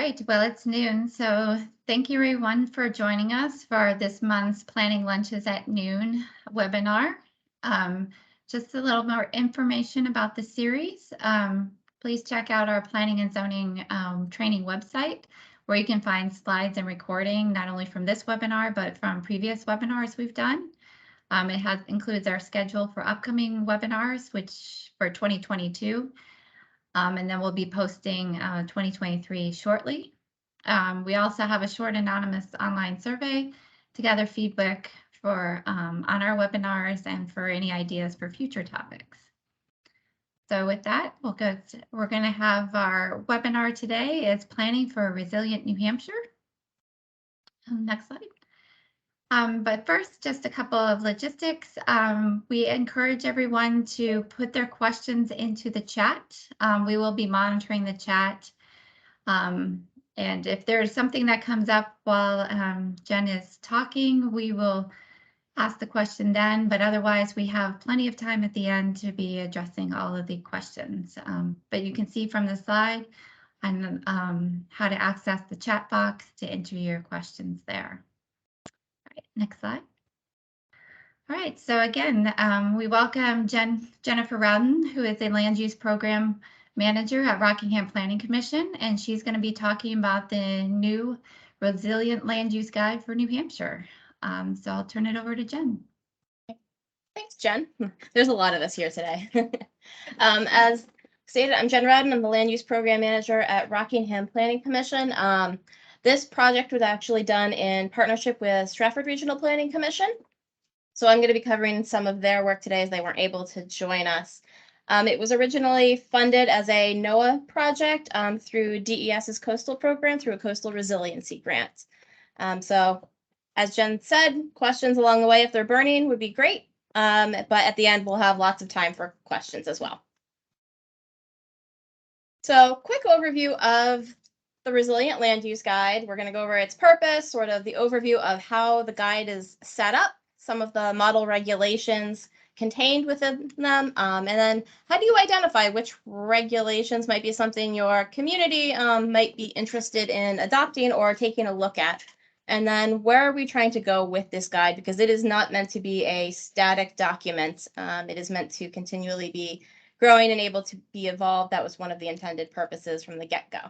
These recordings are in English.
right, well, it's noon, so thank you everyone for joining us for this month's Planning Lunches at Noon webinar. Um, just a little more information about the series. Please check out our planning and zoning training website, where you can find slides and recording, not only from this webinar, but from previous webinars we've done. It includes our schedule for upcoming webinars, which for 2022. And then we'll be posting 2023 shortly. We also have a short anonymous online survey to gather feedback for on our webinars and for any ideas for future topics. So with that, we're going to have our webinar today is Planning for a Resilient New Hampshire. Next slide. But first, just a couple of logistics. We encourage everyone to put their questions into the chat. We will be monitoring the chat. And if there's something that comes up while Jen is talking, we will ask the question then, but otherwise we have plenty of time at the end to be addressing all of the questions. But you can see from the slide on how to access the chat box to enter your questions there. Next slide. All right, so again, we welcome Jennifer Rowden, who is a land use program manager at Rockingham Planning Commission, and she's going to be talking about the new Resilient Land Use Guide for New Hampshire. So I'll turn it over to Jen. Thanks, Jen. There's a lot of us here today. As stated, I'm Jen Rowden. I'm the land use program manager at Rockingham Planning Commission. This project was actually done in partnership with Stratford Regional Planning Commission. So I'm going to be covering some of their work today as they weren't able to join us. It was originally funded as a NOAA project through DES's coastal program through a coastal resiliency grant. So as Jen said, questions along the way, if they're burning, would be great. But at the end, we'll have lots of time for questions as well. So quick overview of the Resilient Land Use Guide. We're going to go over its purpose, sort of the overview of how the guide is set up, some of the model regulations contained within them, and then how do you identify which regulations might be something your community might be interested in adopting or taking a look at. And then where are we trying to go with this guide? Because it is not meant to be a static document. It is meant to continually be growing and able to be evolved. That was one of the intended purposes from the get-go.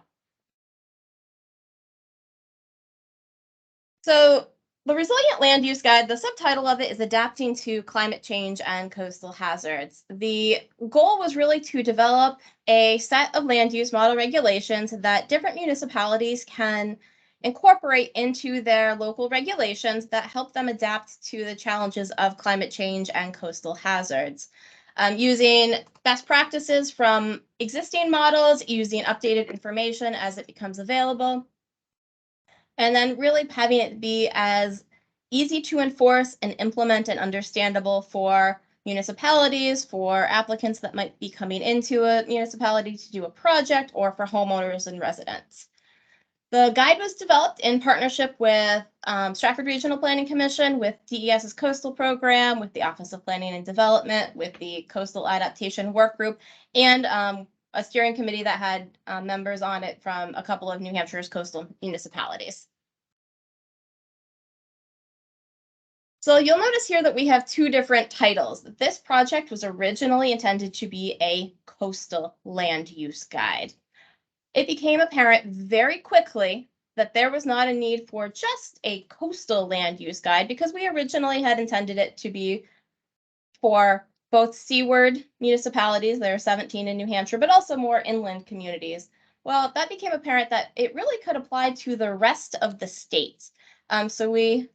So the Resilient Land Use Guide, the subtitle of it is Adapting to Climate Change and Coastal Hazards. The goal was really to develop a set of land use model regulations that different municipalities can incorporate into their local regulations that help them adapt to the challenges of climate change and coastal hazards. Using best practices from existing models, using updated information as it becomes available, and then really having it be as easy to enforce and implement and understandable for municipalities, for applicants that might be coming into a municipality to do a project, or for homeowners and residents. The guide was developed in partnership with Stratford Regional Planning Commission, with DES's coastal program, with the Office of Planning and Development, with the Coastal Adaptation Work Group, and a steering committee that had members on it from a couple of New Hampshire's coastal municipalities. So you'll notice here that we have two different titles. This project was originally intended to be a coastal land use guide. It became apparent very quickly that there was not a need for just a coastal land use guide, because we originally had intended it to be for both seaward municipalities, there are 17 in New Hampshire, but also more inland communities. Well, that became apparent that it really could apply to the rest of the state. So we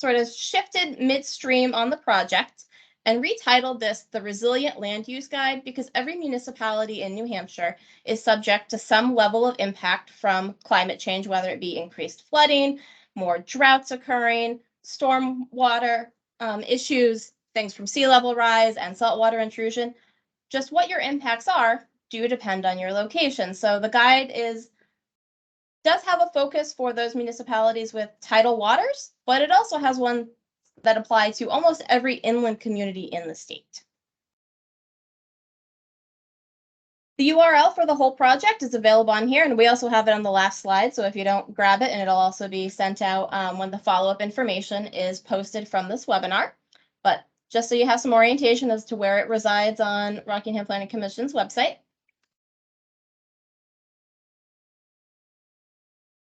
sort of shifted midstream on the project and retitled this the Resilient Land Use Guide, because every municipality in New Hampshire is subject to some level of impact from climate change, whether it be increased flooding, more droughts occurring, stormwater issues, things from sea level rise and saltwater intrusion. Just what your impacts are do depend on your location. So the guide does have a focus for those municipalities with tidal waters, but it also has one that apply to almost every inland community in the state. The URL for the whole project is available on here, and we also have it on the last slide. So if you don't grab it, and it'll also be sent out when the follow-up information is posted from this webinar. But just so you have some orientation as to where it resides on Rockingham Planning Commission's website.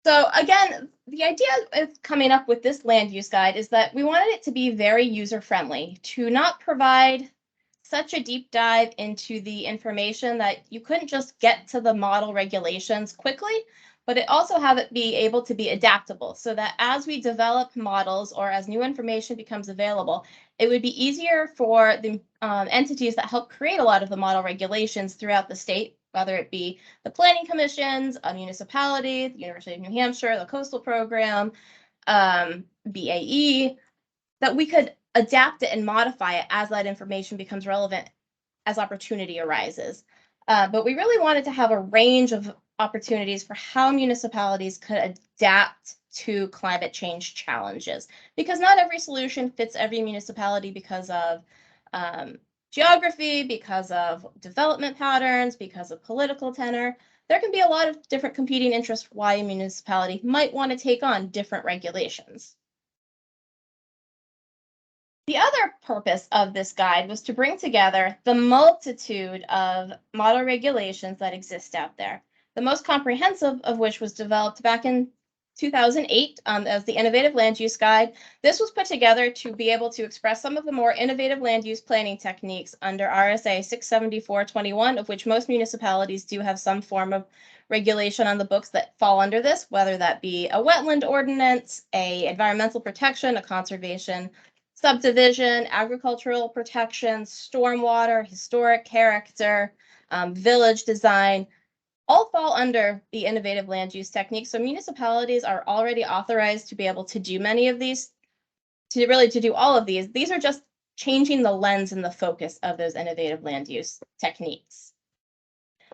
So again, the idea of coming up with this land use guide is that we wanted it to be very user-friendly, to not provide such a deep dive into the information that you couldn't just get to the model regulations quickly, but it also have it be able to be adaptable so that as we develop models or as new information becomes available, it would be easier for the entities that help create a lot of the model regulations throughout the state, whether it be the planning commissions, a municipality, the University of New Hampshire, the coastal program, BAE, that we could adapt it and modify it as that information becomes relevant as opportunity arises. But we really wanted to have a range of opportunities for how municipalities could adapt to climate change challenges, because not every solution fits every municipality because of geography, because of development patterns, because of political tenor. There can be a lot of different competing interests why a municipality might want to take on different regulations. The other purpose of this guide was to bring together the multitude of model regulations that exist out there, the most comprehensive of which was developed back in 2008 as the Innovative Land Use Guide. This was put together to be able to express some of the more innovative land use planning techniques under RSA 674-21, of which most municipalities do have some form of regulation on the books that fall under this, whether that be a wetland ordinance, a environmental protection, a conservation subdivision, agricultural protection, stormwater, historic character, village design, all fall under the innovative land use technique. So municipalities are already authorized to be able to do many of these, to do all of these. These are just changing the lens and the focus of those innovative land use techniques.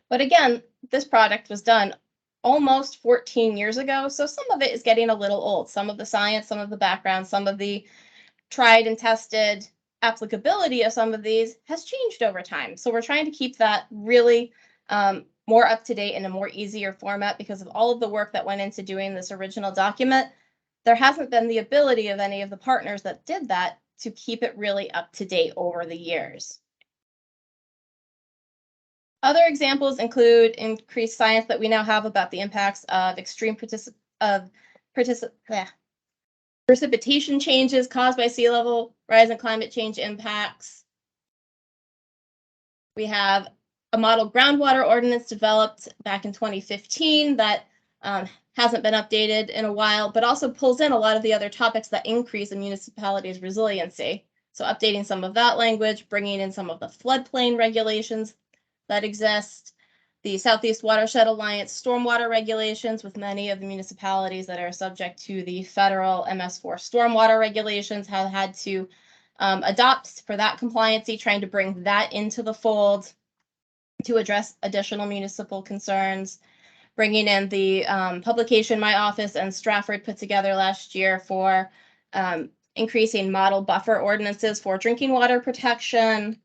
But again, this project was done almost 14 years ago. So some of it is getting a little old. Some of the science, some of the background, some of the tried and tested applicability of some of these has changed over time. So we're trying to keep that really more up to date in a more easier format because of all of the work that went into doing this original document. There hasn't been the ability of any of the partners that did that to keep it really up to date over the years. Other examples include increased science that we now have about the impacts of extreme precipitation changes caused by sea level rise and climate change impacts. We have a model groundwater ordinance developed back in 2015 that hasn't been updated in a while, but also pulls in a lot of the other topics that increase a municipality's resiliency. So updating some of that language, bringing in some of the floodplain regulations that exist, the Southeast Watershed Alliance stormwater regulations with many of the municipalities that are subject to the federal MS4 stormwater regulations have had to adopt for that compliancy, trying to bring that into the fold to address additional municipal concerns, bringing in the publication my office and Stratford put together last year for increasing model buffer ordinances for drinking water protection,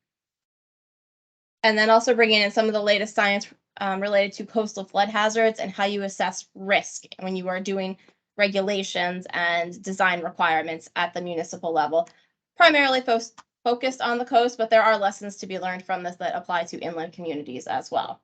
and then also bringing in some of the latest science related to coastal flood hazards and how you assess risk when you are doing regulations and design requirements at the municipal level. Primarily focused on the coast, but there are lessons to be learned from this that apply to inland communities as well.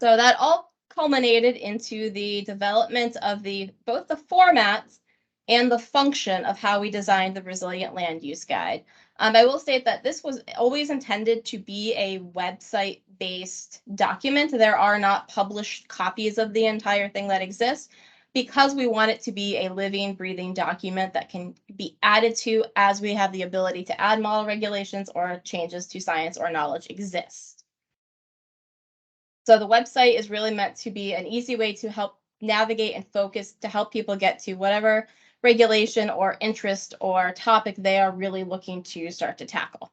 So that all culminated into the development of both the formats and the function of how we designed the Resilient Land Use Guide. I will state that this was always intended to be a website-based document. There are not published copies of the entire thing that exists because we want it to be a living, breathing document that can be added to as we have the ability to add model regulations or changes to science or knowledge exist. So the website is really meant to be an easy way to help navigate and focus to help people get to whatever regulation or interest or topic they are really looking to start to tackle.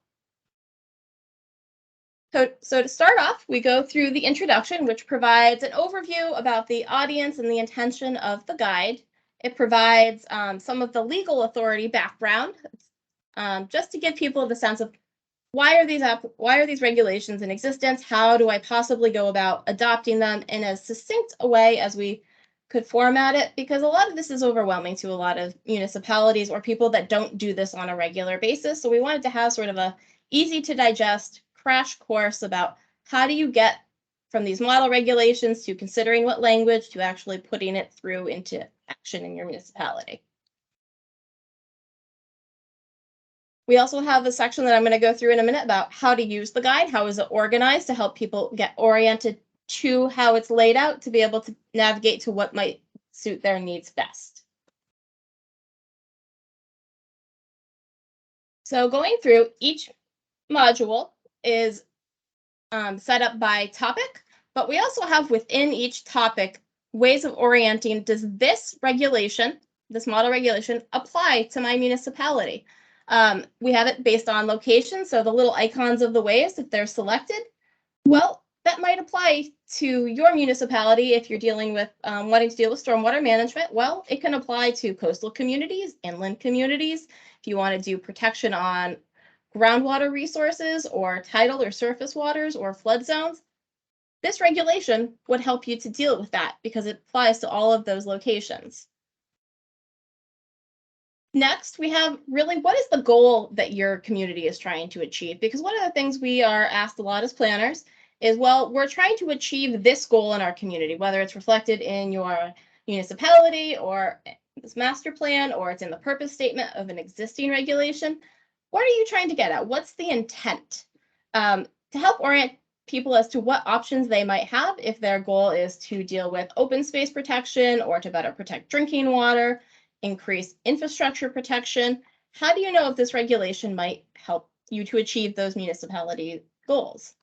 So to start off, we go through the introduction, which provides an overview about the audience and the intention of the guide. It provides some of the legal authority background, just to give people the sense of why are these regulations in existence? How do I possibly go about adopting them in as succinct a way as we could format it? Because a lot of this is overwhelming to a lot of municipalities or people that don't do this on a regular basis. So we wanted to have sort of a easy to digest crash course about how do you get from these model regulations to considering what language to actually putting it through into action in your municipality. We also have a section that I'm going to go through in a minute about how to use the guide. How is it organized to help people get oriented to how it's laid out to be able to navigate to what might suit their needs best. So going through, each module is set up by topic, but we also have within each topic ways of orienting. Does this regulation, this model regulation, apply to my municipality? We have it based on location, so the little icons of the ways, if they're selected, well, that might apply to your municipality if you're dealing with wanting to deal with stormwater management. Well, it can apply to coastal communities, inland communities. If you want to do protection on groundwater resources or tidal or surface waters or flood zones, this regulation would help you to deal with that because it applies to all of those locations. Next, we have really what is the goal that your community is trying to achieve? Because one of the things we are asked a lot as planners is, well, we're trying to achieve this goal in our community, whether it's reflected in your municipality or this master plan, or it's in the purpose statement of an existing regulation. What are you trying to get at? What's the intent? To help orient people as to what options they might have if their goal is to deal with open space protection or to better protect drinking water, increase infrastructure protection. How do you know if this regulation might help you to achieve those municipality goals?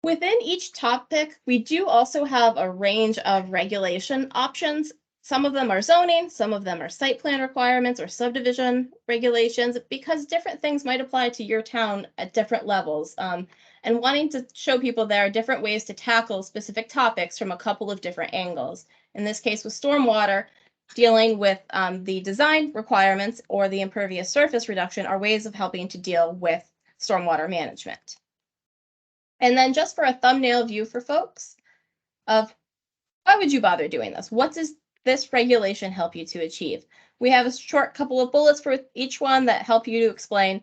Within each topic, we do also have a range of regulation options. Some of them are zoning, some of them are site plan requirements or subdivision regulations, because different things might apply to your town at different levels. And wanting to show people there are different ways to tackle specific topics from a couple of different angles. In this case, with stormwater, dealing with the design requirements or the impervious surface reduction are ways of helping to deal with stormwater management. And then just for a thumbnail view for folks of why would you bother doing this? What does this regulation help you to achieve? We have a short couple of bullets for each one that help you to explain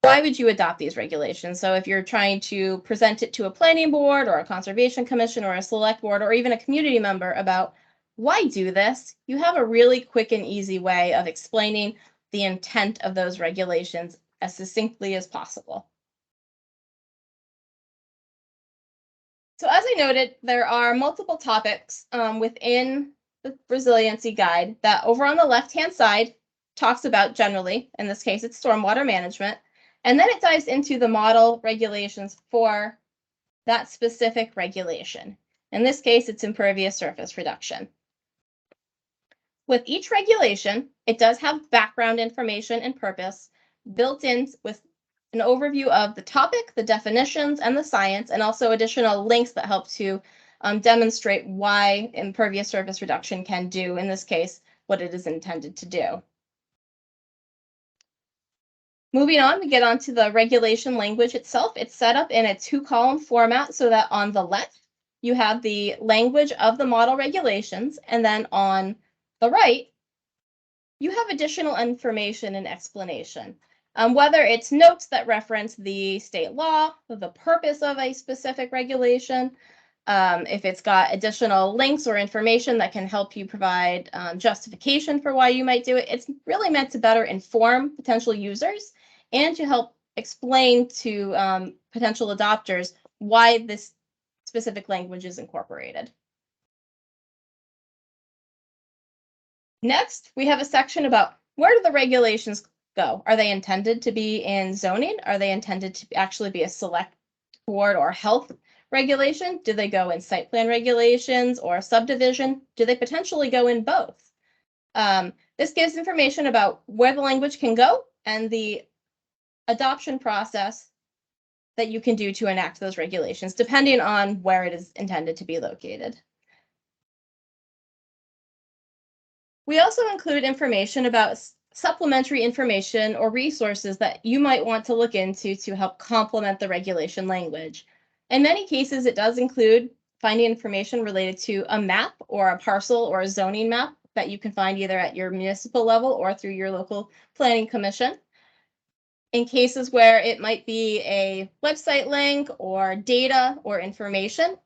why would you adopt these regulations. So if you're trying to present it to a planning board or a conservation commission or a select board or even a community member about why do this, you have a really quick and easy way of explaining the intent of those regulations as succinctly as possible. So as I noted, there are multiple topics within the resiliency guide that over on the left-hand side talks about generally, in this case, it's stormwater management. And then it dives into the model regulations for that specific regulation. In this case, it's impervious surface reduction. With each regulation, it does have background information and purpose built in with an overview of the topic, the definitions, and the science, and also additional links that help to demonstrate why impervious surface reduction can do, in this case, what it is intended to do. Moving on, we get onto the regulation language itself. It's set up in a 2-column format so that on the left, you have the language of the model regulations, and then on the right, you have additional information and explanation. Whether it's notes that reference the state law, the purpose of a specific regulation, if it's got additional links or information that can help you provide justification for why you might do it, it's really meant to better inform potential users and to help explain to potential adopters why this specific language is incorporated. Next, we have a section about where do the regulations go? Are they intended to be in zoning? Are they intended to actually be a select board or health regulation? Do they go in site plan regulations or subdivision? Do they potentially go in both? This gives information about where the language can go and the adoption process that you can do to enact those regulations, depending on where it is intended to be located. We also include information about supplementary information or resources that you might want to look into to help complement the regulation language. In many cases, it does include finding information related to a map or a parcel or a zoning map that you can find either at your municipal level or through your local planning commission. In cases where it might be a website link or data or information,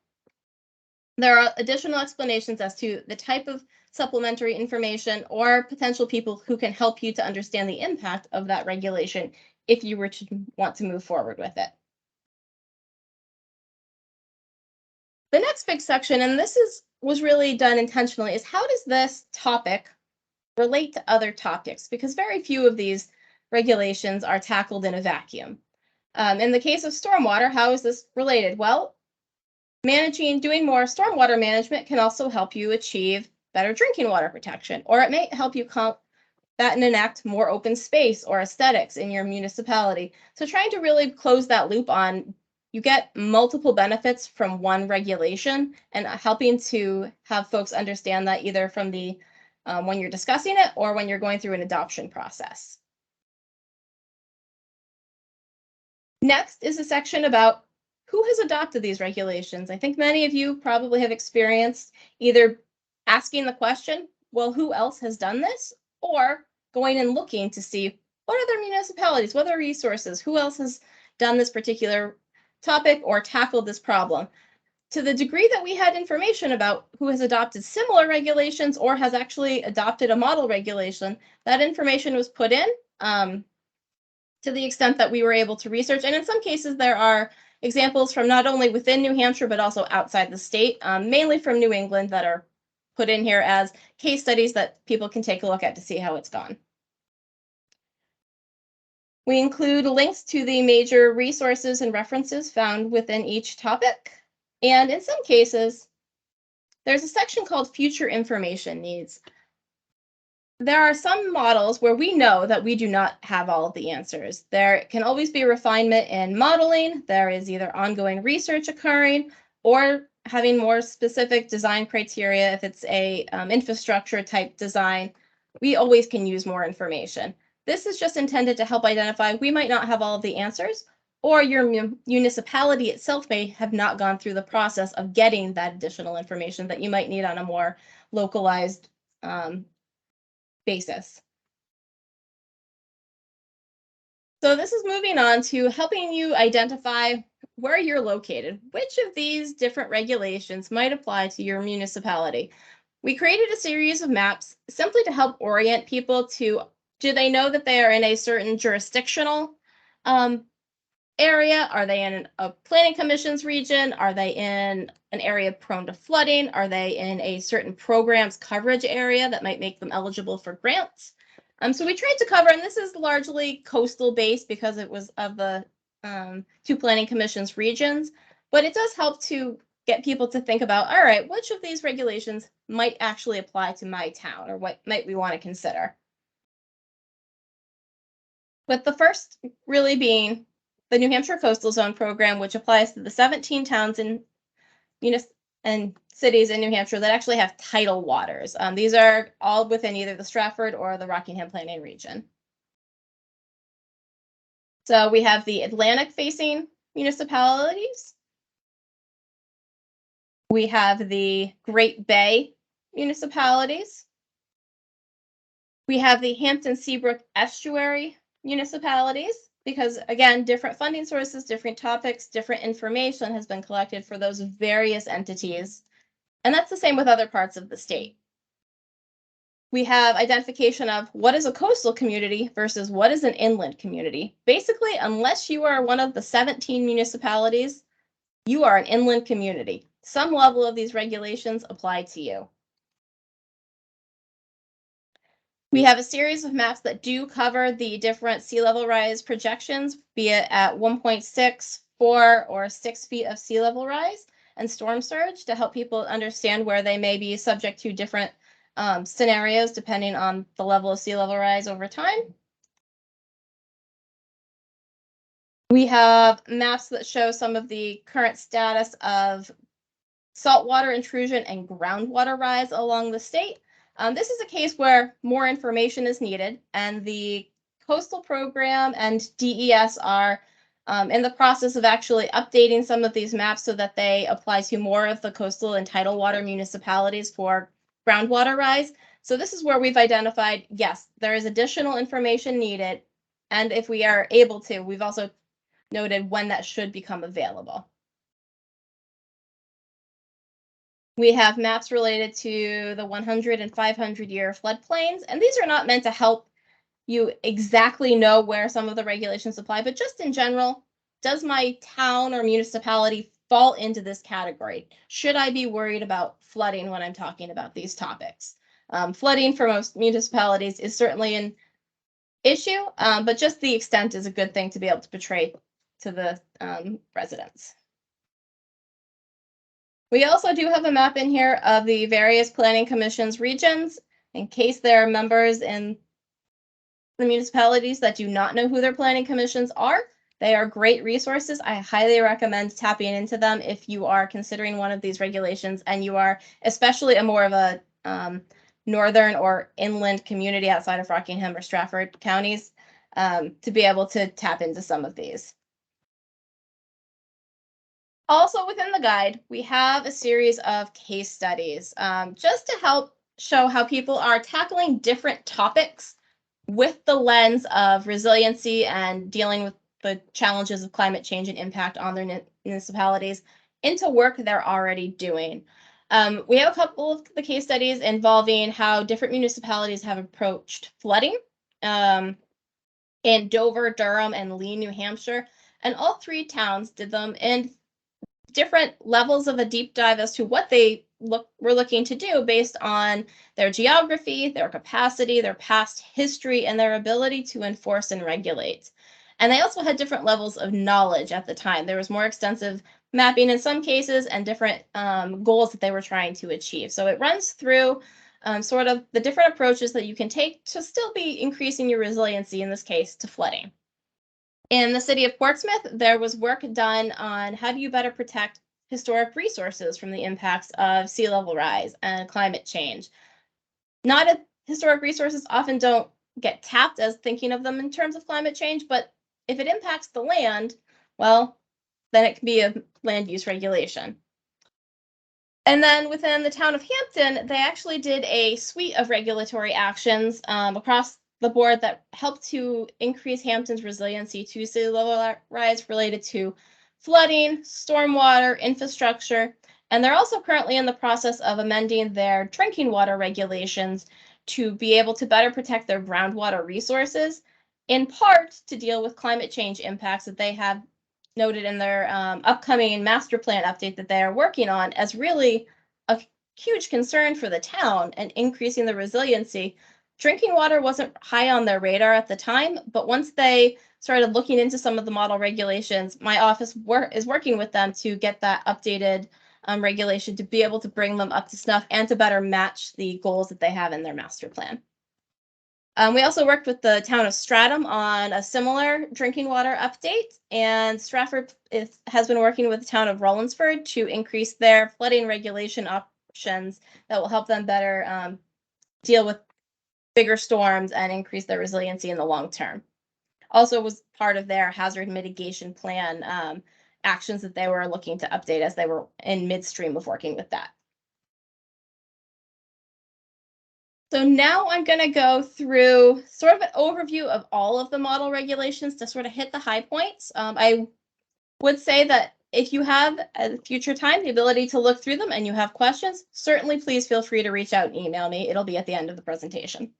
there are additional explanations as to the type of supplementary information or potential people who can help you to understand the impact of that regulation if you were to want to move forward with it. The next big section, and this was really done intentionally, is how does this topic relate to other topics? Because very few of these regulations are tackled in a vacuum. In the case of stormwater, how is this related? Well, doing more stormwater management can also help you achieve better drinking water protection, or it may help you combat and enact more open space or aesthetics in your municipality. So trying to really close that loop on, you get multiple benefits from one regulation, and helping to have folks understand that either from the when you're discussing it or when you're going through an adoption process. Next is a section about who has adopted these regulations. I think many of you probably have experienced either asking the question, well, who else has done this? Or going and looking to see what other municipalities, what other resources, who else has done this particular topic or tackled this problem. To the degree that we had information about who has adopted similar regulations or has actually adopted a model regulation, that information was put in. To the extent that we were able to research. And in some cases, there are examples from not only within New Hampshire, but also outside the state, mainly from New England, that are put in here as case studies that people can take a look at to see how it's gone. We include links to the major resources and references found within each topic. And in some cases, there's a section called Future Information Needs. There are some models where we know that we do not have all of the answers. There can always be refinement in modeling. There is either ongoing research occurring or having more specific design criteria. If it's a infrastructure type design, we always can use more information. This is just intended to help identify we might not have all of the answers, or your municipality itself may have not gone through the process of getting that additional information that you might need on a more localized basis. So this is moving on to helping you identify where you're located. Which of these different regulations might apply to your municipality? We created a series of maps simply to help orient people to, do they know that they are in a certain jurisdictional area? Are they in a planning commission's region? Are they in an area prone to flooding? Are they in a certain program's coverage area that might make them eligible for grants? So we tried to cover, and this is largely coastal based because it was of the two planning commission's regions, but it does help to get people to think about, all right, which of these regulations might actually apply to my town, or what might we want to consider? With the first really being the New Hampshire Coastal Zone Program, which applies to the 17 towns and cities in New Hampshire that actually have tidal waters. These are all within either the Stratford or the Rockingham Planning region. So we have the Atlantic-facing municipalities. We have the Great Bay municipalities. We have the Hampton Seabrook Estuary municipalities, because again, different funding sources, different topics, different information has been collected for those various entities. And that's the same with other parts of the state. We have identification of what is a coastal community versus what is an inland community. Basically, unless you are one of the 17 municipalities, you are an inland community. Some level of these regulations apply to you. We have a series of maps that do cover the different sea level rise projections, be it at 1.6, 4, or 6 feet of sea level rise and storm surge, to help people understand where they may be subject to different scenarios depending on the level of sea level rise over time. We have maps that show some of the current status of saltwater intrusion and groundwater rise along the state. This is a case where more information is needed, and the coastal program and DES are in the process of actually updating some of these maps so that they apply to more of the coastal and tidal water municipalities for groundwater rise. So this is where we've identified, yes, there is additional information needed. And if we are able to, we've also noted when that should become available. We have maps related to the 100 and 500 year floodplains, and these are not meant to help you exactly know where some of the regulations apply, but just in general, does my town or municipality fall into this category? Should I be worried about flooding when I'm talking about these topics? Flooding for most municipalities is certainly an issue, but just the extent is a good thing to be able to portray to the residents. We also do have a map in here of the various planning commissions regions in case there are members in the municipalities that do not know who their planning commissions are. They are great resources. I highly recommend tapping into them if you are considering one of these regulations and you are especially a more of a northern or inland community outside of Rockingham or Stratford counties to be able to tap into some of these. Also within the guide, we have a series of case studies just to help show how people are tackling different topics with the lens of resiliency and dealing with the challenges of climate change and impact on their municipalities into work they're already doing. We have a couple of the case studies involving how different municipalities have approached flooding in Dover, Durham, and Lee, New Hampshire. And all three towns did them in different levels of a deep dive as to what they were looking to do based on their geography, their capacity, their past history, and their ability to enforce and regulate. And they also had different levels of knowledge at the time. There was more extensive mapping in some cases and different goals that they were trying to achieve. So it runs through sort of the different approaches that you can take to still be increasing your resiliency, in this case, to flooding. In the city of Portsmouth, there was work done on how do you better protect historic resources from the impacts of sea level rise and climate change. Historic resources often don't get tapped as thinking of them in terms of climate change, but if it impacts the land, well, then it can be a land use regulation. And then within the town of Hampton, they actually did a suite of regulatory actions across the board that helped to increase Hampton's resiliency to sea level rise related to flooding, stormwater, infrastructure, and they're also currently in the process of amending their drinking water regulations to be able to better protect their groundwater resources, in part to deal with climate change impacts that they have noted in their upcoming master plan update that they are working on as really a huge concern for the town and increasing the resiliency. Drinking water wasn't high on their radar at the time, but once they started looking into some of the model regulations, my office is working with them to get that updated regulation to be able to bring them up to snuff and to better match the goals that they have in their master plan. We also worked with the town of Stratham on a similar drinking water update, and Stratford has been working with the town of Rollinsford to increase their flooding regulation options that will help them better deal with bigger storms and increase their resiliency in the long term. Also was part of their hazard mitigation plan actions that they were looking to update as they were in midstream of working with that. So now I'm going to go through sort of an overview of all of the model regulations to sort of hit the high points. I would say that if you have at future time the ability to look through them and you have questions, certainly please feel free to reach out and email me. It'll be at the end of the presentation.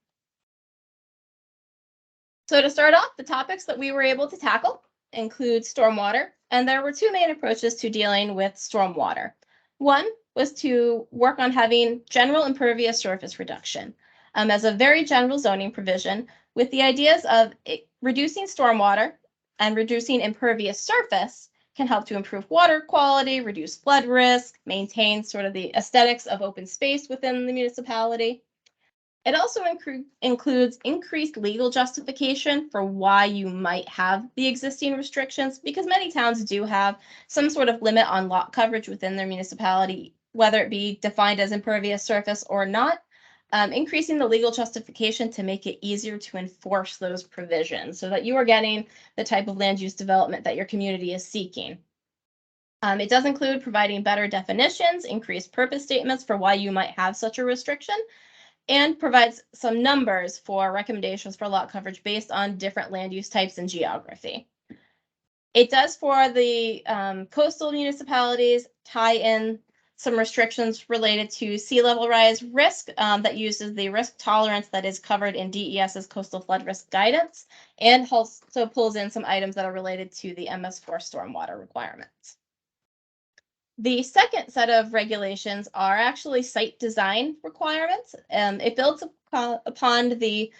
So to start off, the topics that we were able to tackle include stormwater, and there were two main approaches to dealing with stormwater. One was to work on having general impervious surface reduction as a very general zoning provision with the ideas of reducing stormwater and reducing impervious surface can help to improve water quality, reduce flood risk, maintain sort of the aesthetics of open space within the municipality. It also includes increased legal justification for why you might have the existing restrictions, because many towns do have some sort of limit on lot coverage within their municipality, whether it be defined as impervious surface or not. increasing the legal justification to make it easier to enforce those provisions so that you are getting the type of land use development that your community is seeking. It does include providing better definitions, increased purpose statements for why you might have such a restriction, and provides some numbers for recommendations for lot coverage based on different land use types and geography. It does, for the coastal municipalities, tie in some restrictions related to sea level rise risk that uses the risk tolerance that is covered in DES's coastal flood risk guidance, and also pulls in some items that are related to the MS4 stormwater requirements. The second set of regulations are actually site design requirements. It builds upon the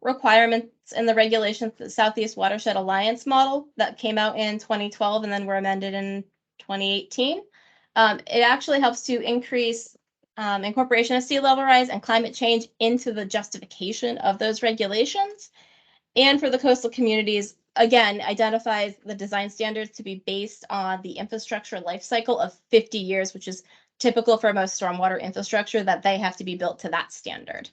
requirements in the regulations, the Southeast Watershed Alliance model that came out in 2012 and then were amended in 2018. It actually helps to increase incorporation of sea level rise and climate change into the justification of those regulations. And for the coastal communities, again, identifies the design standards to be based on the infrastructure life cycle of 50 years, which is typical for most stormwater infrastructure, that they have to be built to that standard.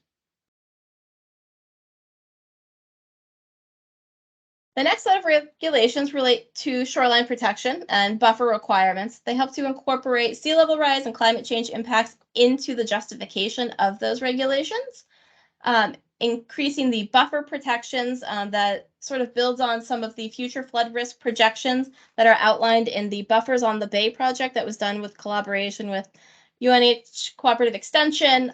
The next set of regulations relate to shoreline protection and buffer requirements. They help to incorporate sea level rise and climate change impacts into the justification of those regulations. Increasing the buffer protections that sort of builds on some of the future flood risk projections that are outlined in the Buffers on the Bay project that was done with collaboration with UNH Cooperative Extension,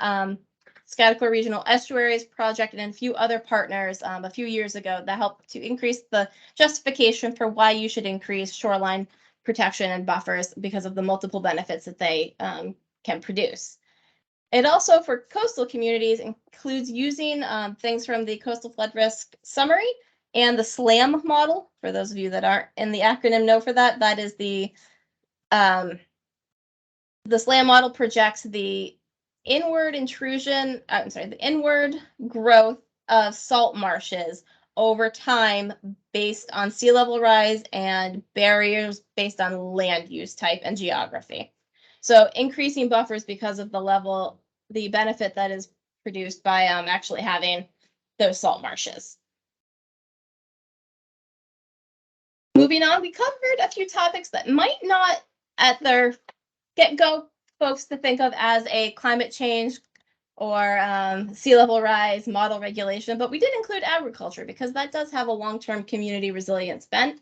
Scottsdale Regional Estuaries Project, and a few other partners a few years ago that helped to increase the justification for why you should increase shoreline protection and buffers because of the multiple benefits that they can produce. It also, for coastal communities, includes using things from the Coastal Flood Risk Summary and the SLAM model. For those of you that aren't in the acronym know for that, that is the SLAM model projects the inward intrusion, the inward growth of salt marshes over time based on sea level rise and barriers based on land use type and geography. So increasing buffers because of the benefit that is produced by actually having those salt marshes. Moving on, we covered a few topics that might not at their get-go folks to think of as a climate change or sea level rise model regulation, but we did include agriculture because that does have a long-term community resilience bent.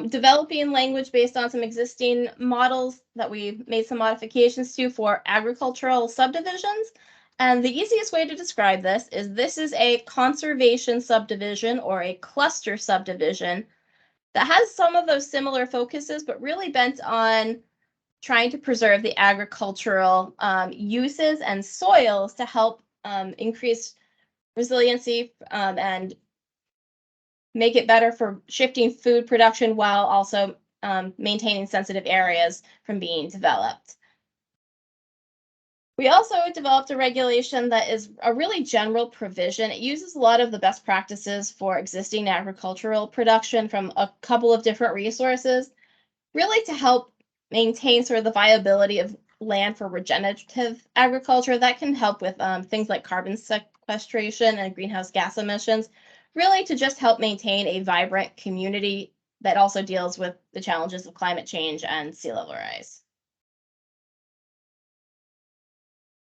Developing language based on some existing models that we made some modifications to for agricultural subdivisions. And the easiest way to describe this is a conservation subdivision or a cluster subdivision that has some of those similar focuses, but really bent on trying to preserve the agricultural uses and soils to help increase resiliency and make it better for shifting food production while also maintaining sensitive areas from being developed. We also developed a regulation that is a really general provision. It uses a lot of the best practices for existing agricultural production from a couple of different resources, really to help maintain sort of the viability of land for regenerative agriculture that can help with things like carbon sequestration and greenhouse gas emissions, really to just help maintain a vibrant community that also deals with the challenges of climate change and sea level rise.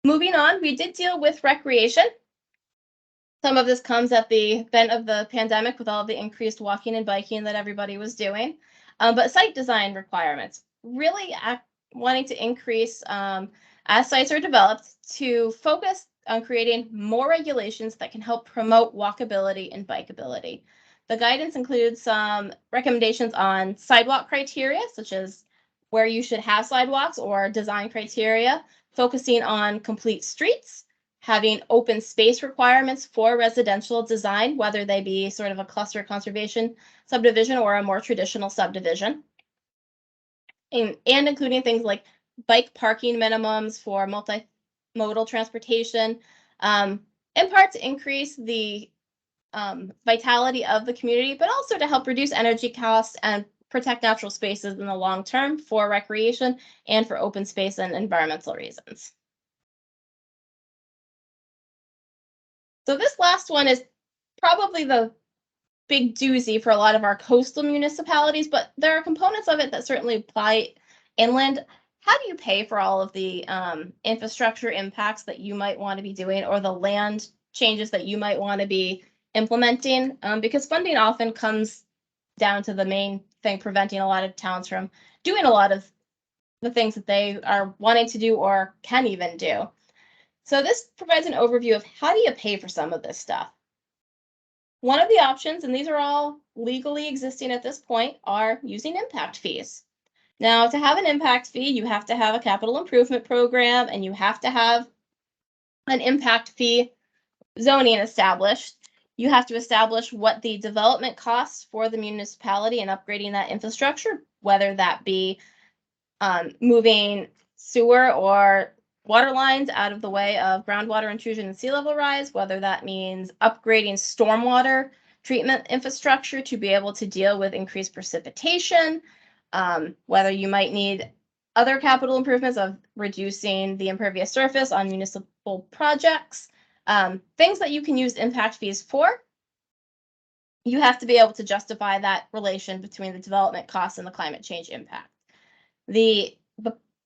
Moving on, we did deal with recreation. Some of this comes at the bent of the pandemic with all the increased walking and biking that everybody was doing. But site design requirements, really wanting to increase as sites are developed to focus on creating more regulations that can help promote walkability and bikeability. The guidance includes some recommendations on sidewalk criteria, such as where you should have sidewalks or design criteria, focusing on complete streets, having open space requirements for residential design, whether they be sort of a cluster conservation subdivision or a more traditional subdivision, and including things like bike parking minimums for multimodal transportation, in part to increase the vitality of the community, but also to help reduce energy costs and protect natural spaces in the long term for recreation and for open space and environmental reasons. So this last one is probably the big doozy for a lot of our coastal municipalities, but there are components of it that certainly apply inland. How do you pay for all of the infrastructure impacts that you might want to be doing, or the land changes that you might want to be implementing? Because funding often comes down to the main thing preventing a lot of towns from doing a lot of the things that they are wanting to do or can even do. So this provides an overview of how do you pay for some of this stuff. One of the options, and these are all legally existing at this point, are using impact fees. Now, to have an impact fee, you have to have a capital improvement program and you have to have an impact fee zoning established. You have to establish what the development costs for the municipality and upgrading that infrastructure, whether that be moving sewer or water lines out of the way of groundwater intrusion and sea level rise, whether that means upgrading stormwater treatment infrastructure to be able to deal with increased precipitation, whether you might need other capital improvements of reducing the impervious surface on municipal projects, things that you can use impact fees for. You have to be able to justify that relation between the development costs and the climate change impact. The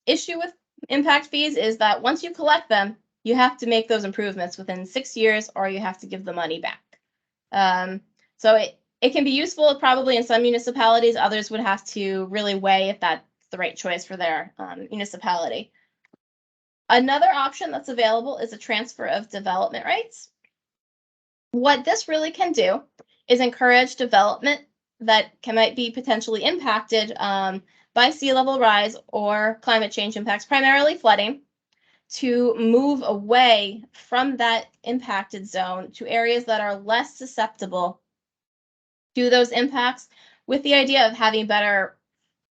issue with impact fees is that once you collect them, you have to make those improvements within 6 years or you have to give the money back. So it can be useful probably in some municipalities. Others would have to really weigh if that's the right choice for their municipality. Another option that's available is a transfer of development rights. What this really can do is encourage development that might be potentially impacted by sea level rise or climate change impacts, primarily flooding, to move away from that impacted zone to areas that are less susceptible to those impacts, with the idea of having better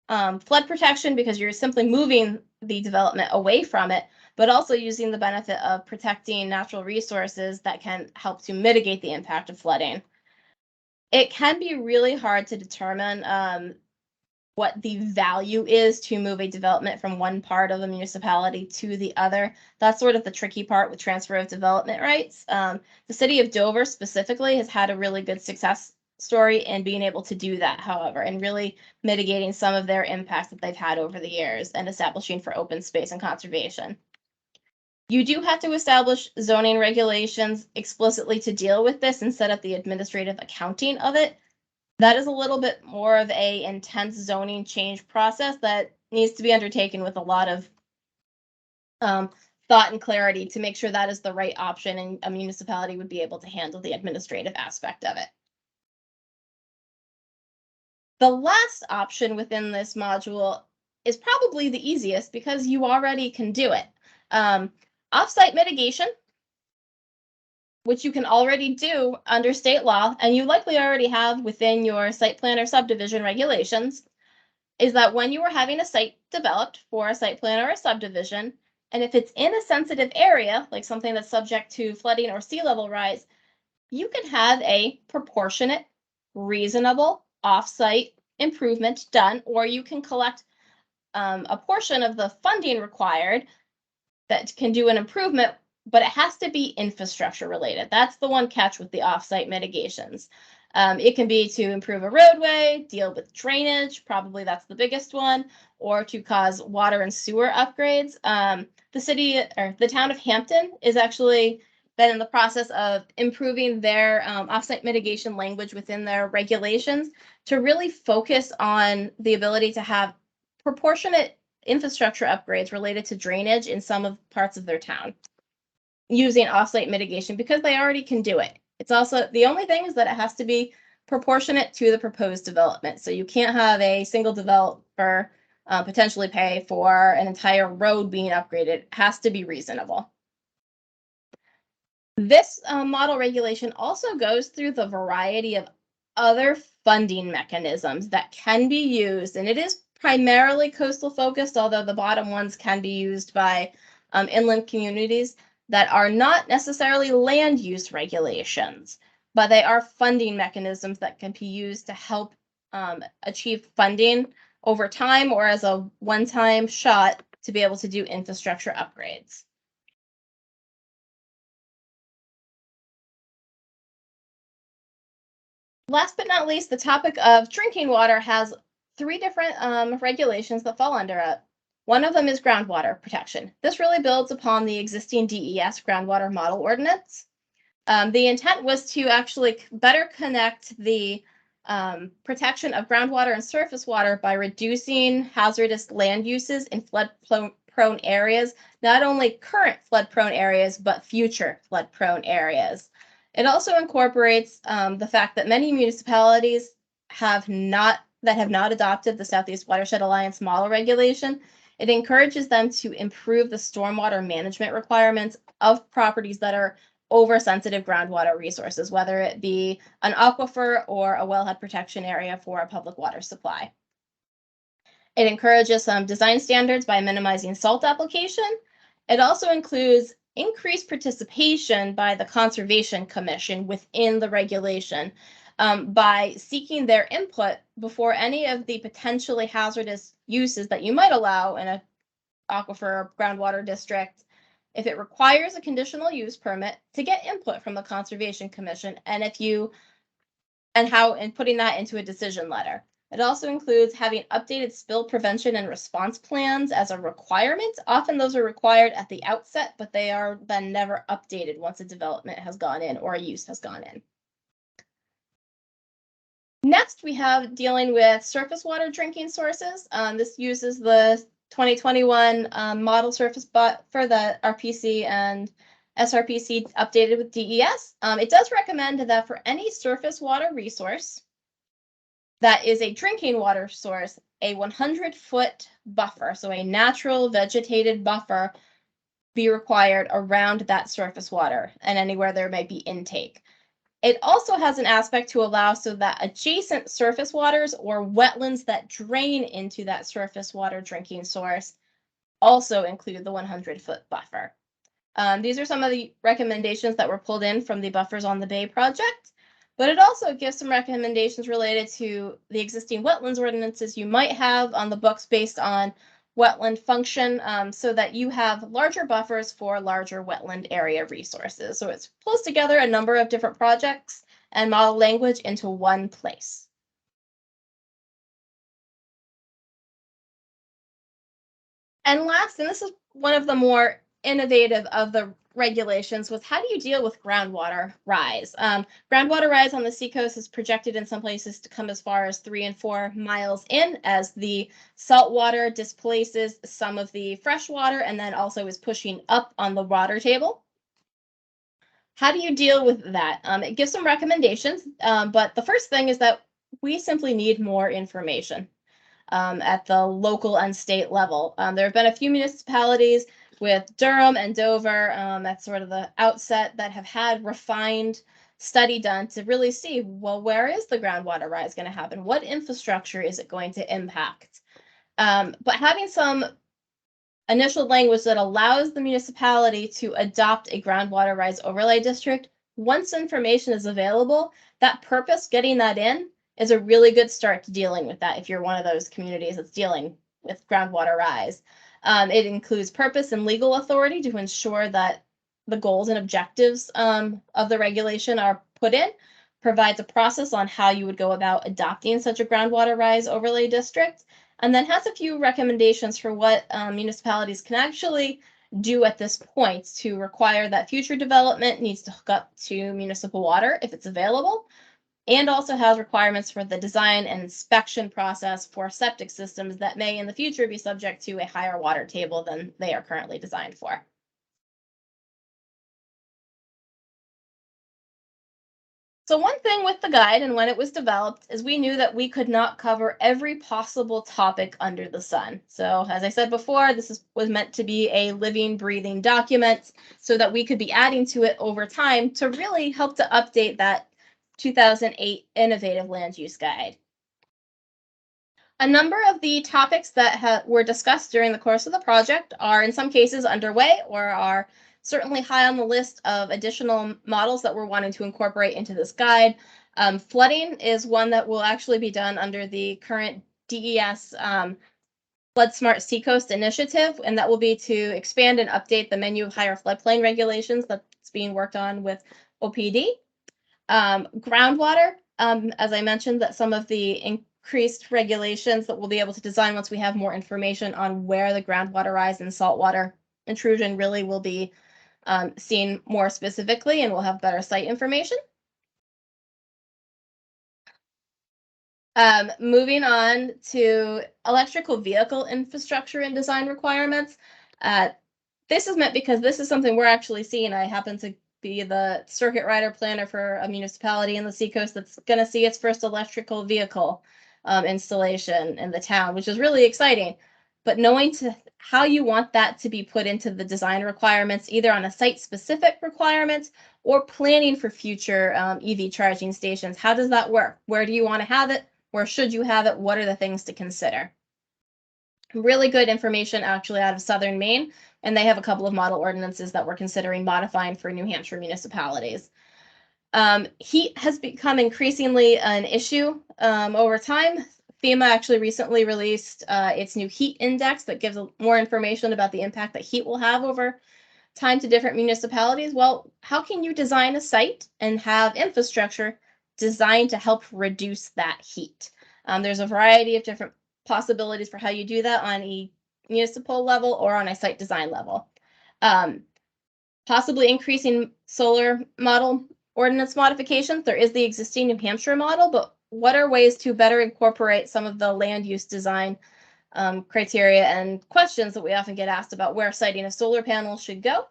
flood protection because you're simply moving the development away from it, but also using the benefit of protecting natural resources that can help to mitigate the impact of flooding. It can be really hard to determine what the value is to move a development from one part of a municipality to the other. That's sort of the tricky part with transfer of development rights. The city of Dover specifically has had a really good success story in being able to do that, however, and really mitigating some of their impacts that they've had over the years and establishing for open space and conservation. You do have to establish zoning regulations explicitly to deal with this and set up the administrative accounting of it. That is a little bit more of a intense zoning change process that needs to be undertaken with a lot of thought and clarity to make sure that is the right option and a municipality would be able to handle the administrative aspect of it. The last option within this module is probably the easiest because you already can do it. Offsite mitigation, which you can already do under state law, and you likely already have within your site plan or subdivision regulations, is that when you are having a site developed for a site plan or a subdivision, and if it's in a sensitive area, like something that's subject to flooding or sea level rise, you can have a proportionate, reasonable offsite improvement done, or you can collect a portion of the funding required that can do an improvement, but it has to be infrastructure related. That's the one catch with the offsite mitigations. It can be to improve a roadway, deal with drainage, probably that's the biggest one, or to cause water and sewer upgrades. The city or the town of Hampton is actually been in the process of improving their offsite mitigation language within their regulations to really focus on the ability to have proportionate infrastructure upgrades related to drainage in some of parts of their town using offsite mitigation because they already can do it. It's also the only thing is that it has to be proportionate to the proposed development. So you can't have a single developer potentially pay for an entire road being upgraded. It has to be reasonable. This model regulation also goes through the variety of other funding mechanisms that can be used, and it is primarily coastal focused, although the bottom ones can be used by inland communities that are not necessarily land use regulations, but they are funding mechanisms that can be used to help achieve funding over time or as a one-time shot to be able to do infrastructure upgrades. Last but not least, the topic of drinking water has 3 different regulations that fall under it. One of them is groundwater protection. This really builds upon the existing DES groundwater model ordinance. The intent was to actually better connect the protection of groundwater and surface water by reducing hazardous land uses in flood-prone areas, not only current flood-prone areas, but future flood-prone areas. It also incorporates the fact that many municipalities have not adopted the Southeast Watershed Alliance model regulation. It encourages them to improve the stormwater management requirements of properties that are oversensitive groundwater resources, whether it be an aquifer or a wellhead protection area for a public water supply. It encourages some design standards by minimizing salt application. It also includes increased participation by the Conservation Commission within the regulation by seeking their input before any of the potentially hazardous uses that you might allow in an aquifer or groundwater district. If it requires a conditional use permit, to get input from the Conservation Commission, and putting that into a decision letter. It also includes having updated spill prevention and response plans as a requirement. Often those are required at the outset, but they are then never updated once a development has gone in or a use has gone in. Next, we have dealing with surface water drinking sources. This uses the 2021 model surface for the RPC and SRPC updated with DES. It does recommend that for any surface water resource that is a drinking water source, a 100-foot buffer, so a natural vegetated buffer, be required around that surface water and anywhere there may be intake. It also has an aspect to allow so that adjacent surface waters or wetlands that drain into that surface water drinking source also include the 100-foot buffer. These are some of the recommendations that were pulled in from the Buffers on the Bay project, but it also gives some recommendations related to the existing wetlands ordinances you might have on the books based on wetland function, so that you have larger buffers for larger wetland area resources. So it's pulls together a number of different projects and model language into one place. And last, and this is one of the more innovative of the regulations, was how do you deal with groundwater rise? Groundwater rise on the seacoast is projected in some places to come as far as 3 and 4 miles in, as the salt water displaces some of the fresh water and then also is pushing up on the water table. How do you deal with that? It gives some recommendations, but the first thing is that we simply need more information at the local and state level. There have been a few municipalities with Durham and Dover at sort of the outset that have had refined study done to really see, well, where is the groundwater rise going to happen? What infrastructure is it going to impact? But having some initial language that allows the municipality to adopt a groundwater rise overlay district, once information is available, that purpose, getting that in, is a really good start to dealing with that if you're one of those communities that's dealing with groundwater rise. It includes purpose and legal authority to ensure that the goals and objectives of the regulation are put in, provides a process on how you would go about adopting such a groundwater rise overlay district, and then has a few recommendations for what municipalities can actually do at this point to require that future development needs to hook up to municipal water if it's available, and also has requirements for the design and inspection process for septic systems that may in the future be subject to a higher water table than they are currently designed for. So one thing with the guide and when it was developed is we knew that we could not cover every possible topic under the sun. So as I said before, this was meant to be a living, breathing document so that we could be adding to it over time to really help to update that 2008 Innovative Land Use Guide. A number of the topics that were discussed during the course of the project are in some cases underway or are certainly high on the list of additional models that we're wanting to incorporate into this guide. Flooding is one that will actually be done under the current DES Flood Smart Seacoast initiative, and that will be to expand and update the menu of higher floodplain regulations that's being worked on with OPD. Groundwater, as I mentioned, that some of the increased regulations that we'll be able to design once we have more information on where the groundwater rise and saltwater intrusion really will be seen more specifically, and we'll have better site information. Moving on to electrical vehicle infrastructure and design requirements. This is meant because this is something we're actually seeing. I happen to be the circuit rider planner for a municipality in the Seacoast that's going to see its first electrical vehicle installation in the town, which is really exciting. But knowing how you want that to be put into the design requirements, either on a site-specific requirement or planning for future EV charging stations, how does that work? Where do you want to have it? Where should you have it? What are the things to consider? Really good information actually out of Southern Maine, and they have a couple of model ordinances that we're considering modifying for New Hampshire municipalities. Heat has become increasingly an issue over time. FEMA actually recently released its new heat index that gives more information about the impact that heat will have over time to different municipalities. Well, how can you design a site and have infrastructure designed to help reduce that heat? There's a variety of different possibilities for how you do that on a municipal level or on a site design level. Possibly increasing solar model ordinance modifications. There is the existing New Hampshire model, but what are ways to better incorporate some of the land use design criteria and questions that we often get asked about where siting of solar panels should go?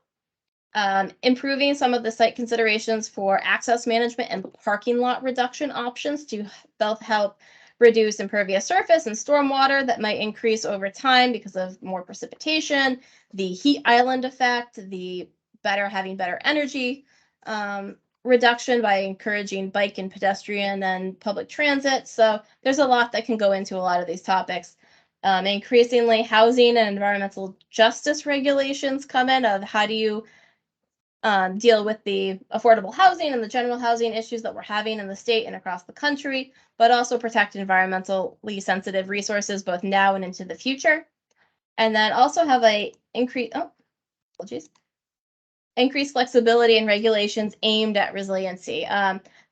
Improving some of the site considerations for access management and parking lot reduction options to both help reduce impervious surface and stormwater that might increase over time because of more precipitation, the heat island effect, the having better energy reduction by encouraging bike and pedestrian and public transit. So there's a lot that can go into a lot of these topics. Increasingly, housing and environmental justice regulations come in of how do you deal with the affordable housing and the general housing issues that we're having in the state and across the country, but also protect environmentally sensitive resources both now and into the future. And then also have increased flexibility in regulations aimed at resiliency.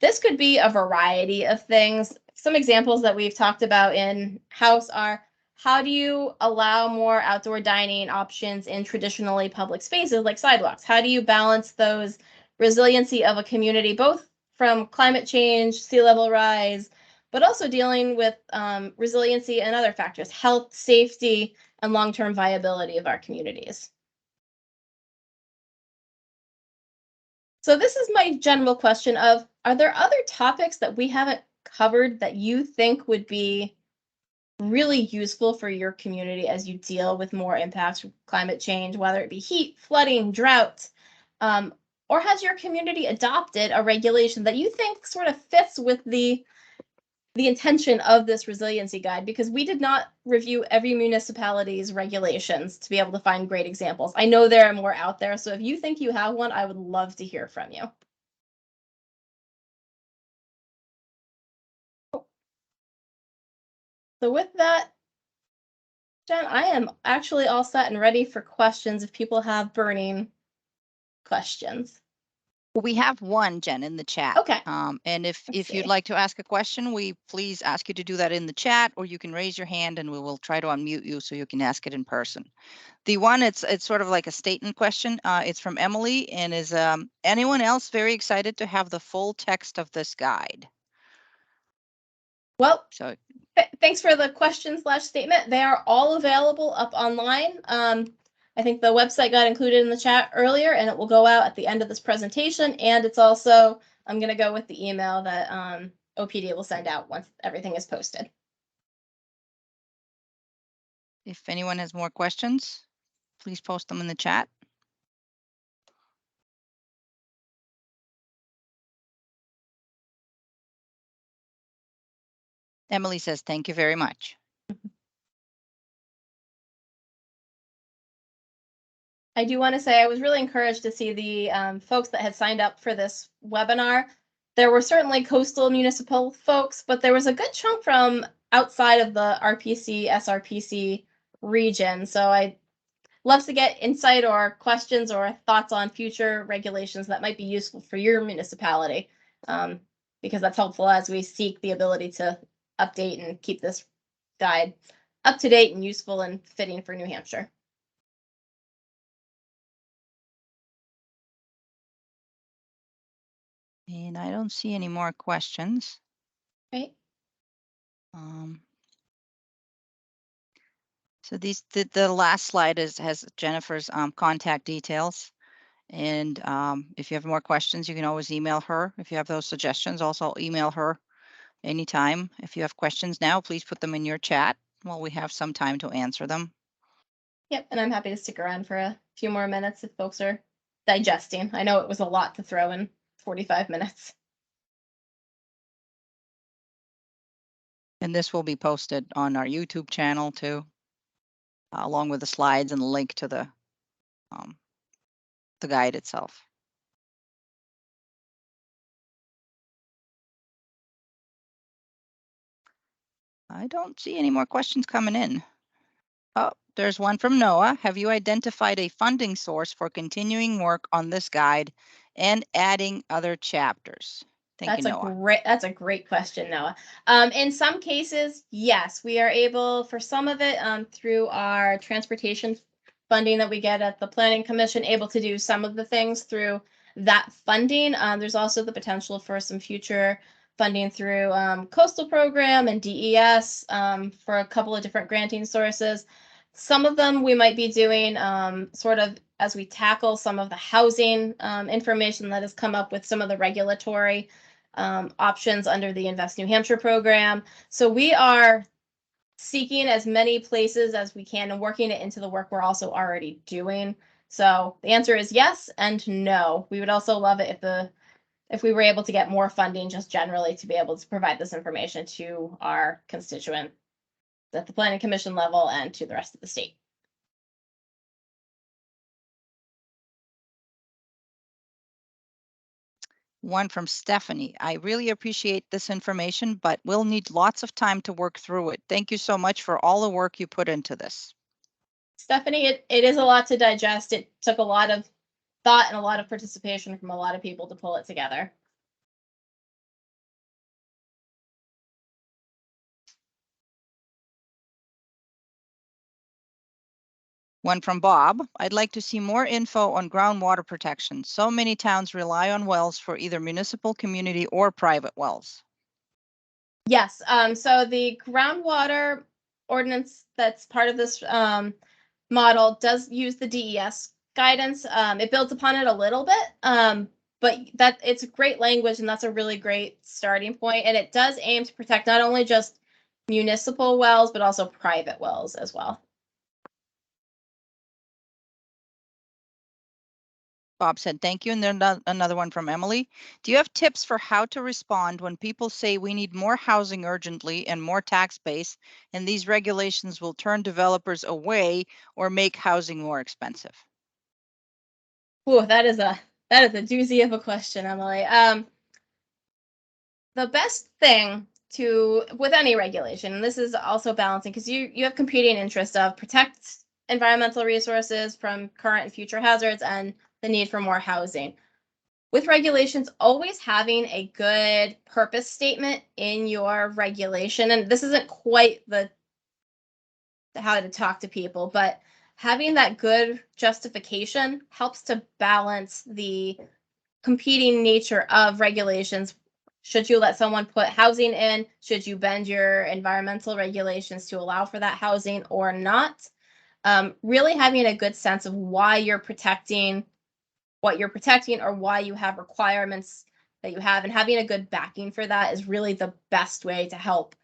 This could be a variety of things. Some examples that we've talked about in-house are how do you allow more outdoor dining options in traditionally public spaces like sidewalks? How do you balance those resiliency of a community, both from climate change, sea level rise, but also dealing with resiliency and other factors, health, safety, and long-term viability of our communities? So this is my general question of, are there other topics that we haven't covered that you think would be really useful for your community as you deal with more impacts from climate change, whether it be heat, flooding, drought, or has your community adopted a regulation that you think sort of fits with the intention of this resiliency guide? Because we did not review every municipality's regulations to be able to find great examples. I know there are more out there, so if you think you have one, I would love to hear from you. So with that, Jen, I am actually all set and ready for questions if people have burning questions. Well, we have one, Jen, in the chat. Okay. And if Let's you'd see. like to ask a question, we please ask you to do that in the chat, or you can raise your hand and we will try to unmute you so you can ask it in person. The one, it's sort of like a statement question. It's from Emily, and is anyone else very excited to have the full text of this guide? Well, So thanks for the question/statement. They are all available up online. I think the website got included in the chat earlier, and it will go out at the end of this presentation. And it's also, I'm going to go with the email that OPD will send out once everything is posted. if anyone has more questions, please post them in the chat. Emily says, thank you very much. I do want to say I was really encouraged to see the folks that had signed up for this webinar. There were certainly coastal municipal folks, but there was a good chunk from outside of the RPC, SRPC region. So I'd love to get insight or questions or thoughts on future regulations that might be useful for your municipality. because that's helpful as we seek the ability to update and keep this guide up to date and useful and fitting for New Hampshire. And I don't see any more questions. Right. So the last slide has Jennifer's contact details. And if you have more questions, you can always email her. If you have those suggestions, also email her anytime. If you have questions now, please put them in your chat while we have some time to answer them. Yep, and I'm happy to stick around for a few more minutes if folks are digesting. I know it was a lot to throw in 45 minutes. And this will be posted on our YouTube channel too, along with the slides and the link to the guide itself. I don't see any more questions coming in. Oh, there's one from Noah. Have you identified a funding source for continuing work on this guide and adding other chapters? Thank you, Noah. That's a great question, Noah. In some cases, yes, we are able for some of it through our transportation funding that we get at the Planning Commission, able to do some of the things through that funding. There's also the potential for some future funding through coastal program and DES for a couple of different granting sources. Some of them we might be doing sort of as we tackle some of the housing information that has come up with some of the regulatory options under the Invest New Hampshire program. So we are seeking as many places as we can and working it into the work we're also already doing. So the answer is yes and no. We would also love it if we were able to get more funding just generally to be able to provide this information to our constituents at the Planning Commission level and to the rest of the state. One from Stephanie. I really appreciate this information, but we'll need lots of time to work through it. Thank you so much for all the work you put into this. Stephanie, it is a lot to digest. It took a lot of thought and a lot of participation from a lot of people to pull it together. One from Bob. I'd like to see more info on groundwater protection. So many towns rely on wells for either municipal, community, or private wells. Yes, so the groundwater ordinance that's part of this model does use the DES guidance. It builds upon it a little bit, but that it's a great language and that's a really great starting point. And it does aim to protect not only just municipal wells, but also private wells as well. Bob said, thank you. And then another one from Emily. Do you have tips for how to respond when people say we need more housing urgently and more tax base, and these regulations will turn developers away or make housing more expensive? Ooh, that is a doozy of a question, Emily. The best thing with any regulation, and this is also balancing because you have competing interests of protect environmental resources from current and future hazards and the need for more housing. With regulations, always having a good purpose statement in your regulation, and this isn't quite how to talk to people, but having that good justification helps to balance the competing nature of regulations. Should you let someone put housing in? Should you bend your environmental regulations to allow for that housing or not? Really having a good sense of why you're protecting what you're protecting or why you have requirements that you have, and having a good backing for that is really the best way to help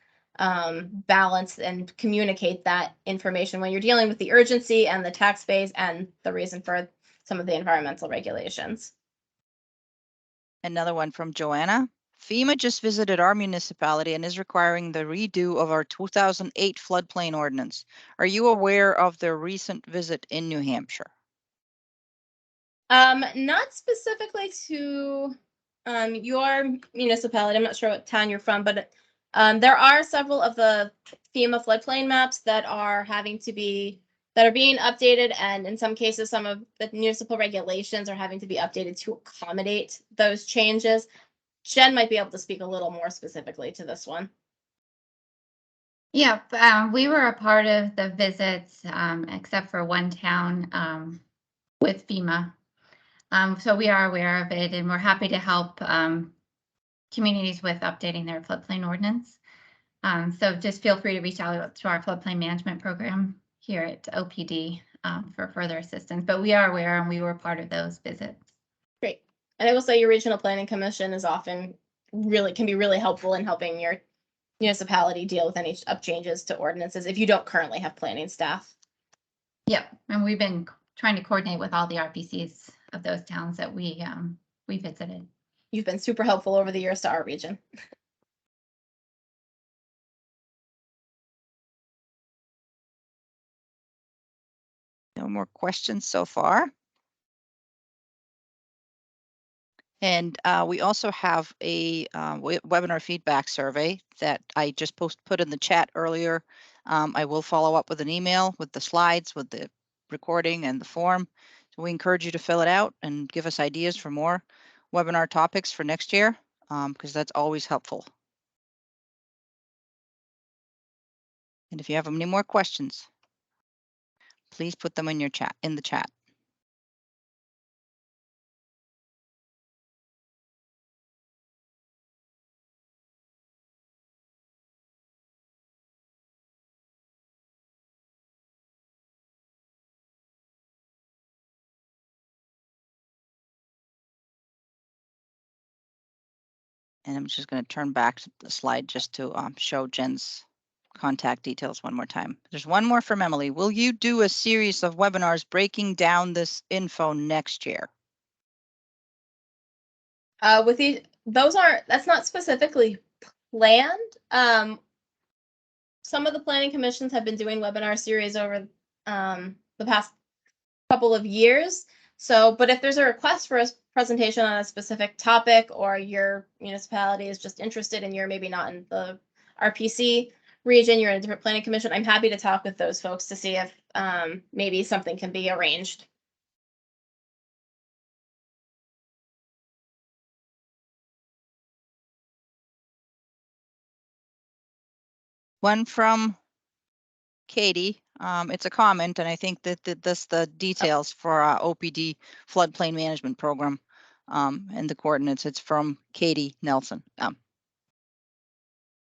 balance and communicate that information when you're dealing with the urgency and the tax base and the reason for some of the environmental regulations. Another one from Joanna. FEMA just visited our municipality and is requiring the redo of our 2008 floodplain ordinance. Are you aware of their recent visit in New Hampshire? Not specifically to your municipality. I'm not sure what town you're from, but there are several of the FEMA floodplain maps that are being updated, and in some cases, some of the municipal regulations are having to be updated to accommodate those changes. Jen might be able to speak a little more specifically to this one. Yeah, we were a part of the visits, except for one town with FEMA. So we are aware of it, and we're happy to help communities with updating their floodplain ordinance. So just feel free to reach out to our floodplain management program here at OPD for further assistance. But we are aware, and we were part of those visits. Great. And I will say your regional planning commission is often can be really helpful in helping your municipality deal with any changes to ordinances if you don't currently have planning staff. Yep, and we've been trying to coordinate with all the RPCs of those towns that we visited. You've been super helpful over the years to our region. No more questions so far. And we also have a webinar feedback survey that I just put in the chat earlier. I will follow up with an email with the slides, with the recording and the form. So we encourage you to fill it out and give us ideas for more webinar topics for next year, because that's always helpful. And if you have any more questions, please put them in the chat. And I'm just going to turn back to the slide just to show Jen's contact details one more time. There's one more from Emily. Will you do a series of webinars breaking down this info next year? That's not specifically planned. Some of the planning commissions have been doing webinar series over the past couple of years. So, but if there's a request for a presentation on a specific topic, or your municipality is just interested and you're maybe not in the RPC region, you're in a different planning commission, I'm happy to talk with those folks to see if maybe something can be arranged. One from Katie. It's a comment, and I think that that's the details for our OPD floodplain management program, and the coordinates. It's from Katie Nelson. I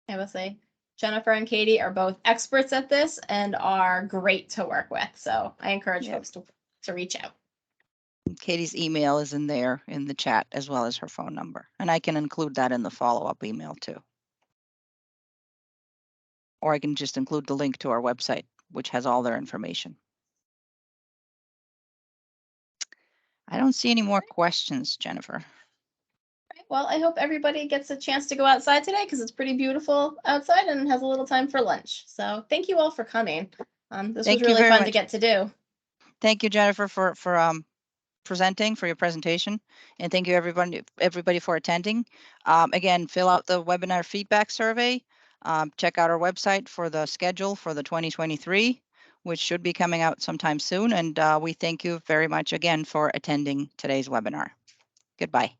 will say Jennifer and Katie are both experts at this and are great to work with. So I encourage folks to reach out. Katie's email is in there in the chat, as well as her phone number, and I can include that in the follow-up email too. Or I can just include the link to our website, which has all their information. I don't see any more questions, Jennifer. Well, I hope everybody gets a chance to go outside today, because it's pretty beautiful outside and has a little time for lunch. So thank you all for coming. This was really fun to get to do. Thank you, Jennifer, for presenting, for your presentation, and thank you everybody for attending. Again, fill out the webinar feedback survey. Check out our website for the schedule for the 2023, which should be coming out sometime soon. And we thank you very much again for attending today's webinar. Goodbye.